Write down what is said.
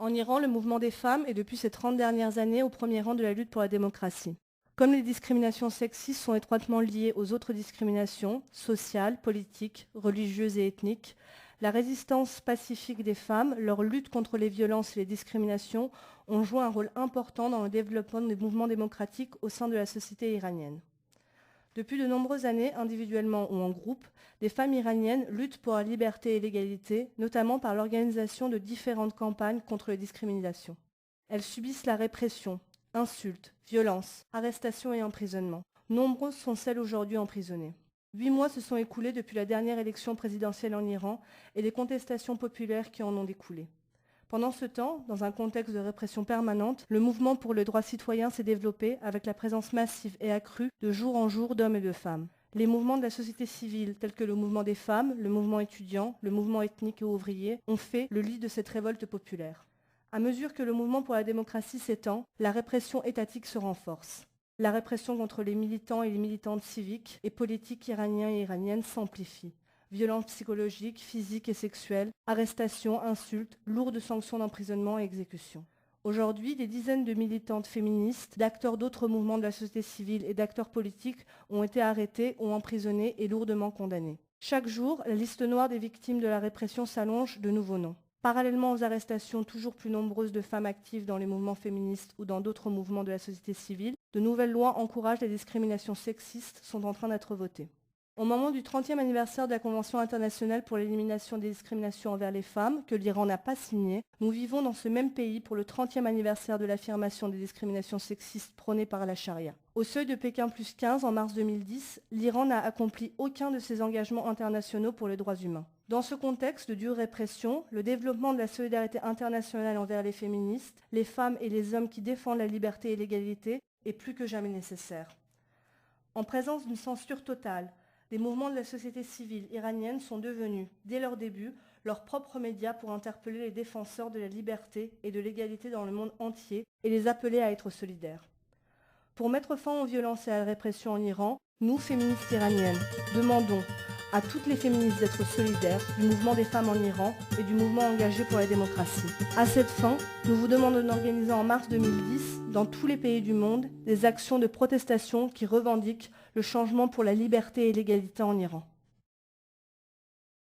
En Iran, le mouvement des femmes est depuis ces 30 dernières années au premier rang de la lutte pour la démocratie. Comme les discriminations sexistes sont étroitement liées aux autres discriminations, sociales, politiques, religieuses et ethniques, la résistance pacifique des femmes, leur lutte contre les violences et les discriminations ont joué un rôle important dans le développement des mouvements démocratiques au sein de la société iranienne. Depuis de nombreuses années, individuellement ou en groupe, des femmes iraniennes luttent pour la liberté et l'égalité, notamment par l'organisation de différentes campagnes contre les discriminations. Elles subissent la répression, insultes, violences, arrestations et emprisonnements. Nombreuses sont celles aujourd'hui emprisonnées. 8 mois se sont écoulés depuis la dernière élection présidentielle en Iran et les contestations populaires qui en ont découlé. Pendant ce temps, dans un contexte de répression permanente, le mouvement pour le droit citoyen s'est développé avec la présence massive et accrue de jour en jour d'hommes et de femmes. Les mouvements de la société civile, tels que le mouvement des femmes, le mouvement étudiant, le mouvement ethnique et ouvrier, ont fait le lit de cette révolte populaire. À mesure que le mouvement pour la démocratie s'étend, la répression étatique se renforce. La répression contre les militants et les militantes civiques et politiques iraniens et iraniennes s'amplifie. Violences psychologiques, physiques et sexuelles, arrestations, insultes, lourdes sanctions d'emprisonnement et exécutions. Aujourd'hui, des dizaines de militantes féministes, d'acteurs d'autres mouvements de la société civile et d'acteurs politiques ont été arrêtés ou emprisonnés et lourdement condamnés. Chaque jour, la liste noire des victimes de la répression s'allonge de nouveaux noms. Parallèlement aux arrestations toujours plus nombreuses de femmes actives dans les mouvements féministes ou dans d'autres mouvements de la société civile, de nouvelles lois encourageant les discriminations sexistes sont en train d'être votées. Au moment du 30e anniversaire de la Convention internationale pour l'élimination des discriminations envers les femmes, que l'Iran n'a pas signée, nous vivons dans ce même pays pour le 30e anniversaire de l'affirmation des discriminations sexistes prônées par la charia. Au seuil de Pékin plus 15 en mars 2010, l'Iran n'a accompli aucun de ses engagements internationaux pour les droits humains. Dans ce contexte de dure répression, le développement de la solidarité internationale envers les féministes, les femmes et les hommes qui défendent la liberté et l'égalité est plus que jamais nécessaire. En présence d'une censure totale, les mouvements de la société civile iranienne sont devenus, dès leur début, leurs propres médias pour interpeller les défenseurs de la liberté et de l'égalité dans le monde entier et les appeler à être solidaires. Pour mettre fin aux violences et à la répression en Iran, nous, féministes iraniennes, demandons à toutes les féministes d'être solidaires du mouvement des femmes en Iran et du mouvement engagé pour la démocratie. À cette fin, nous vous demandons d'organiser en mars 2010, dans tous les pays du monde, des actions de protestation qui revendiquent le changement pour la liberté et l'égalité en Iran.